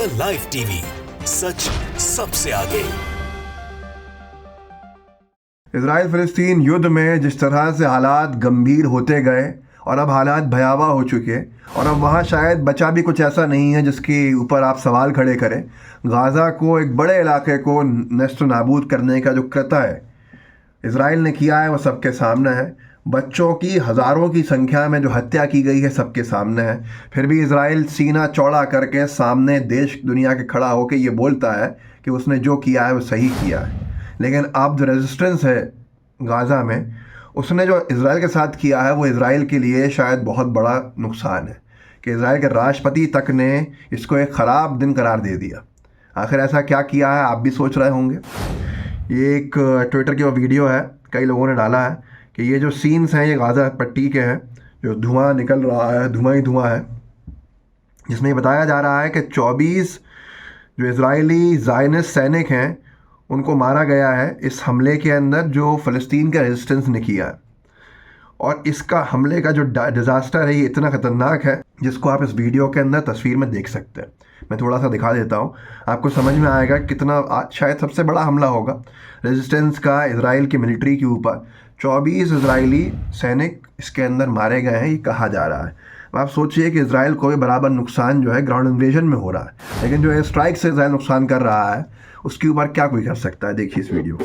The live TV, सच सबसे आगे। Israel फिलिस्तीन युद्ध में जिस तरह से हालात गंभीर होते गए और अब हालात भयावह हो चुके और अब वहाँ शायद बचा भी कुछ ऐसा नहीं है जिसके ऊपर आप सवाल खड़े करें। गाज़ा को, एक बड़े इलाके को नष्ट नाबूद करने का जो कृत्य है इजराइल ने किया है वो सबके सामने है। बच्चों की हज़ारों की संख्या में जो हत्या की गई है सबके सामने है। फिर भी इजराइल सीना चौड़ा करके सामने देश दुनिया के खड़ा होकर ये बोलता है कि उसने जो किया है वो सही किया है। लेकिन अब जो रेजिस्टेंस है गाज़ा में, उसने जो इजराइल के साथ किया है वो इजराइल के लिए शायद बहुत बड़ा नुकसान है कि इजराइल के राष्ट्रपति तक ने इसको एक ख़राब दिन करार दे दिया। आखिर ऐसा क्या किया है आप भी सोच रहे होंगे। ये एक ट्विटर की वो वीडियो है, कई लोगों ने डाला है कि ये जो सीन्स हैं ये गाज़ा पट्टी के हैं, जो धुआं निकल रहा है, धुआं ही धुआं है, जिसमें ये बताया जा रहा है कि 24 जो इजरायली ज़ायनिस्ट सैनिक हैं उनको मारा गया है इस हमले के अंदर जो फ़लस्तीन के रेजिस्टेंस ने किया है। और इसका हमले का जो डिज़ास्टर है ये इतना ख़तरनाक है जिसको आप इस वीडियो के अंदर तस्वीर में देख सकते हैं। मैं थोड़ा सा दिखा देता हूँ, आपको समझ में आएगा कितना शायद सबसे बड़ा हमला होगा रेजिस्टेंस का इजराइल की मिलिट्री के ऊपर। 24 इजरायली सैनिक इसके अंदर मारे गए हैं ये कहा जा रहा है। आप सोचिए कि इजराइल को भी बराबर नुकसान जो है ग्राउंड इन्वेजन में हो रहा है, लेकिन जो एयर स्ट्राइक से इजराइल नुकसान कर रहा है उसके ऊपर क्या कोई कर सकता है। देखिए इस वीडियो को।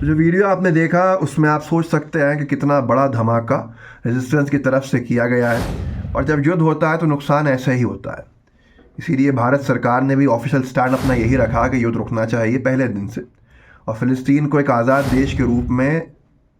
तो जो वीडियो आपने देखा उसमें आप सोच सकते हैं कि कितना बड़ा धमाका रेजिस्टेंस की तरफ से किया गया है। और जब युद्ध होता है तो नुकसान ऐसे ही होता है। इसीलिए भारत सरकार ने भी ऑफिशियल स्टैंड अपना यही रखा कि युद्ध रुकना चाहिए पहले दिन से, और फ़िलिस्तीन को एक आज़ाद देश के रूप में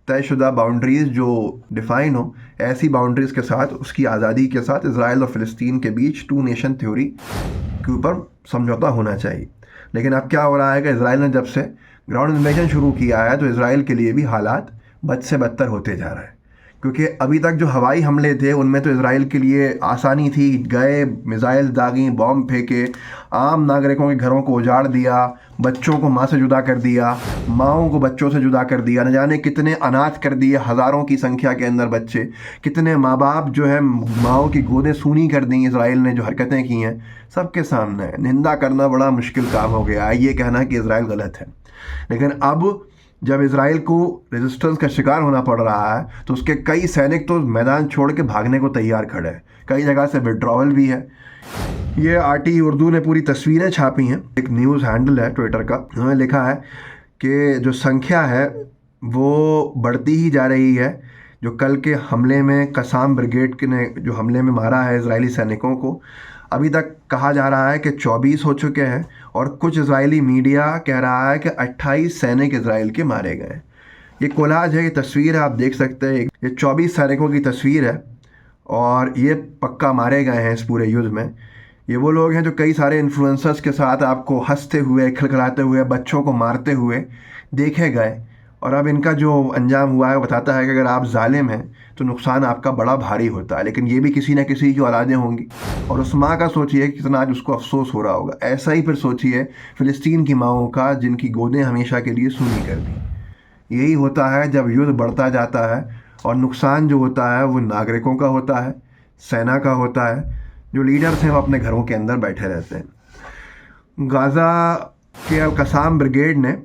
तयशुदा बाउंड्रीज़ जो डिफ़ाइन हो, ऐसी बाउंड्रीज़ के साथ, उसकी आज़ादी के साथ इजराइल और फ़िलिस्तीन के बीच 2 नेशन थ्योरी के ऊपर समझौता होना चाहिए। लेकिन अब क्या हो रहा है कि इजराइल ने जब से ग्राउंड इन्वेजन शुरू किया है तो इजराइल के लिए भी हालात बद से बदतर होते जा रहे हैं, क्योंकि अभी तक जो हवाई हमले थे उनमें तो इजराइल के लिए आसानी थी। गए, मिसाइल दागी, बॉम्ब फेंके, आम नागरिकों के घरों को उजाड़ दिया, बच्चों को माँ से जुदा कर दिया, माँओं को बच्चों से जुदा कर दिया, न जाने कितने अनाथ कर दिए, हज़ारों की संख्या के अंदर बच्चे, कितने माँ बाप जो है माँओं की गोदें सूनी कर दी इजराइल ने जो हरकतें की हैं सबके सामने है। निंदा करना बड़ा मुश्किल काम हो गया है, ये कहना कि इजराइल गलत है। लेकिन अब जब इजराइल को रेजिस्टेंस का शिकार होना पड़ रहा है तो उसके कई सैनिक तो मैदान छोड़ के भागने को तैयार खड़े हैं, कई जगह से विड्रॉवल भी है। ये RT उर्दू ने पूरी तस्वीरें छापी हैं, एक न्यूज़ हैंडल है ट्विटर का, उन्होंने लिखा है कि जो संख्या है वो बढ़ती ही जा रही है। जो कल के हमले में कसाम ब्रिगेड के ने जो हमले में मारा है इजरायली सैनिकों को, अभी तक कहा जा रहा है कि 24 हो चुके हैं, और कुछ इजरायली मीडिया कह रहा है कि 28 सैनिक इजराइल के मारे गए। ये कोलाज है, ये तस्वीर है, आप देख सकते हैं, ये 24 सैनिकों की तस्वीर है और ये पक्का मारे गए हैं इस पूरे युद्ध में। ये वो लोग हैं जो कई सारे इन्फ्लुएंसर्स के साथ आपको हंसते हुए, खिलखिलाते हुए, बच्चों को मारते हुए देखे गए, और अब इनका जो अंजाम हुआ है वो बताता है कि अगर आप जालिम हैं तो नुकसान आपका बड़ा भारी होता है। लेकिन ये भी किसी न किसी की औलादें होंगी, और उस माँ का सोचिए कितना आज उसको अफसोस हो रहा होगा। ऐसा ही फिर सोचिए फ़िलिस्तीन की माँओं का जिनकी गोदें हमेशा के लिए सूनी कर दी। यही होता है जब युद्ध बढ़ता जाता है, और नुकसान जो होता है वो नागरिकों का होता है, सेना का होता है, जो लीडर्स हैं वो अपने घरों के अंदर बैठे रहते हैं। गाज़ा के अल कसाम ब्रिगेड ने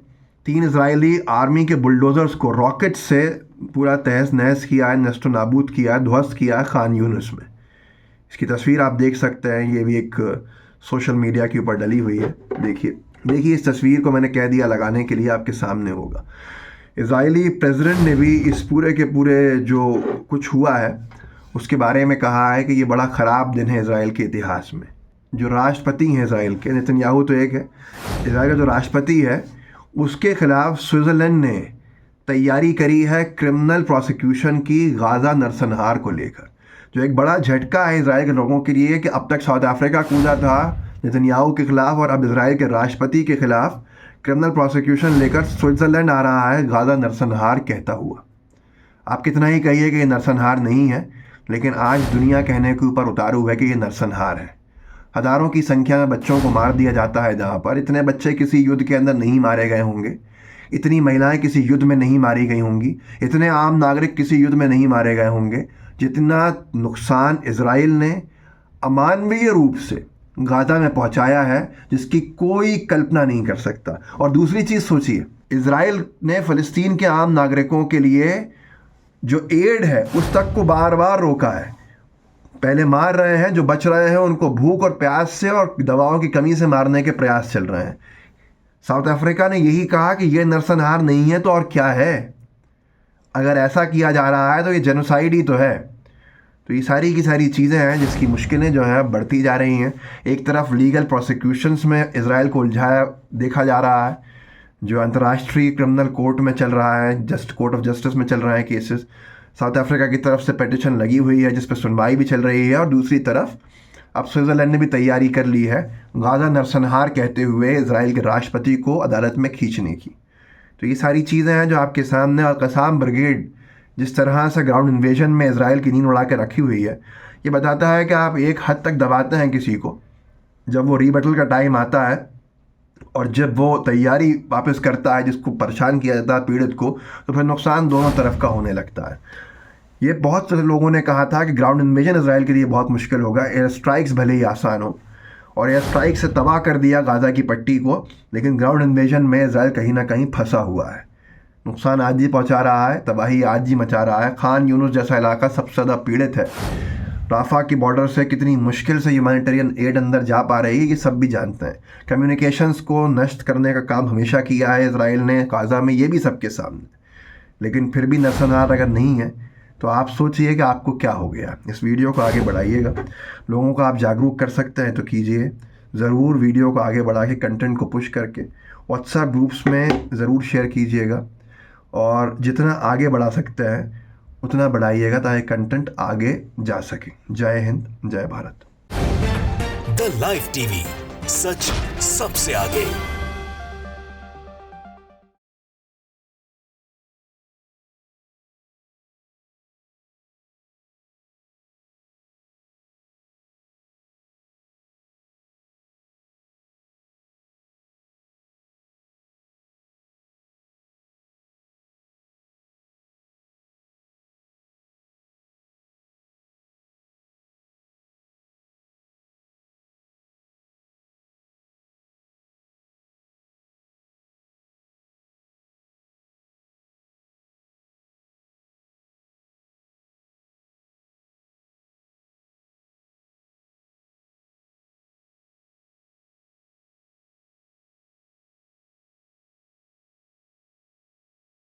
3 इजरायली आर्मी के बुलडोज़र्स को रॉकेट से पूरा तहस नहस किया है, नष्ट नाबूद किया है, ध्वस्त किया है खान यूनिस में। इसकी तस्वीर आप देख सकते हैं, ये भी एक सोशल मीडिया के ऊपर डली हुई है। देखिए इस तस्वीर को मैंने कह दिया लगाने के लिए, आपके सामने होगा। इजरायली प्रेसिडेंट ने भी इस पूरे के पूरे जो कुछ हुआ है उसके बारे में कहा है कि ये बड़ा ख़राब दिन है इजराइल के इतिहास में। जो राष्ट्रपति हैं इजराइल के, नेतन्याहू तो एक है, इजराइल का जो राष्ट्रपति है उसके ख़िलाफ़ स्विट्ज़रलैंड ने तैयारी करी है क्रिमिनल प्रोसिक्यूशन की गाज़ा नरसंहार को लेकर, जो एक बड़ा झटका है इजराइल के लोगों के लिए कि अब तक साउथ अफ्रीका कूदा था नेतन्याहू के ख़िलाफ़, और अब इजराइल के राष्ट्रपति के ख़िलाफ़ क्रिमिनल प्रोसिक्यूशन लेकर स्विट्ज़रलैंड आ रहा है गाज़ा नरसंहार कहता हुआ। आप कितना ही कहिए कि ये नरसंहार नहीं है, लेकिन आज दुनिया कहने के ऊपर उतारू है कि ये नरसंहार है। हज़ारों की संख्या में बच्चों को मार दिया जाता है, जहाँ पर इतने बच्चे किसी युद्ध के अंदर नहीं मारे गए होंगे। इतनी महिलाएं किसी युद्ध में नहीं मारी गई होंगी, इतने आम नागरिक किसी युद्ध में नहीं मारे गए होंगे जितना नुकसान इजराइल ने अमानवीय रूप से गाजा में पहुंचाया है, जिसकी कोई कल्पना नहीं कर सकता। और दूसरी चीज़ सोचिए, इजराइल ने फ़लस्तीन के आम नागरिकों के लिए जो एड है उस तक को बार बार रोका है। पहले मार रहे हैं, जो बच रहे हैं उनको भूख और प्यास से और दवाओं की कमी से मारने के प्रयास चल रहे हैं। साउथ अफ्रीका ने यही कहा कि ये नरसंहार नहीं है तो और क्या है। अगर ऐसा किया जा रहा है तो ये जेनोसाइड ही तो है। तो ये सारी की सारी चीज़ें हैं जिसकी मुश्किलें जो हैं बढ़ती जा रही हैं। एक तरफ लीगल प्रोसिक्यूशंस में इजराइल को उलझाया देखा जा रहा है, जो अंतर्राष्ट्रीय क्रिमिनल कोर्ट में चल रहा है, कोर्ट ऑफ जस्टिस में चल रहा है केसेस। साउथ अफ्रीका की तरफ से पिटिशन लगी हुई है जिस पर सुनवाई भी चल रही है। और दूसरी तरफ अब स्विट्ज़रलैंड ने भी तैयारी कर ली है गाजा नरसंहार कहते हुए इजराइल के राष्ट्रपति को अदालत में खींचने की। तो ये सारी चीज़ें हैं जो आपके सामने। और कसाम ब्रिगेड जिस तरह से ग्राउंड इन्वेजन में इजराइल की नींद उड़ा के रखी हुई है, ये बताता है कि आप एक हद तक दबाते हैं किसी को, जब वो रीबटल का टाइम आता है और जब वो तैयारी वापस करता है जिसको परेशान किया जाता है पीड़ित को, तो फिर नुकसान दोनों तरफ का होने लगता है। ये बहुत सारे लोगों ने कहा था कि ग्राउंड इन्वेजन इजराइल के लिए बहुत मुश्किल होगा, एयर स्ट्राइक्स भले ही आसान हो, और एयर स्ट्राइक से तबाह कर दिया गाजा की पट्टी को, लेकिन ग्राउंड इन्वेजन में इजराइल कहीं ना कहीं फंसा हुआ है। नुकसान आज ही पहुंचा रहा है, तबाही आज ही मचा रहा है। खान यूनुस जैसा इलाका सबसे ज़्यादा पीड़ित है। राफा की बॉर्डर से कितनी मुश्किल से ह्यूमैनिटेरियन एड अंदर जा पा रही है, ये सब भी जानते हैं। कम्युनिकेशंस को नष्ट करने का काम हमेशा किया है इजराइल ने गाजा में, ये भी सबके सामने। लेकिन फिर भी नरसंहार अगर नहीं है तो आप सोचिए कि आपको क्या हो गया। इस वीडियो को आगे बढ़ाइएगा, लोगों को आप जागरूक कर सकते हैं तो कीजिए ज़रूर। वीडियो को आगे बढ़ा के कंटेंट को पुश करके व्हाट्सएप ग्रुप्स में ज़रूर शेयर कीजिएगा, और जितना आगे बढ़ा सकते हैं उतना बढ़ाइएगा ताकि कंटेंट आगे जा सके। जय हिंद, जय भारत। द लाइव टीवी, सच सबसे आगे।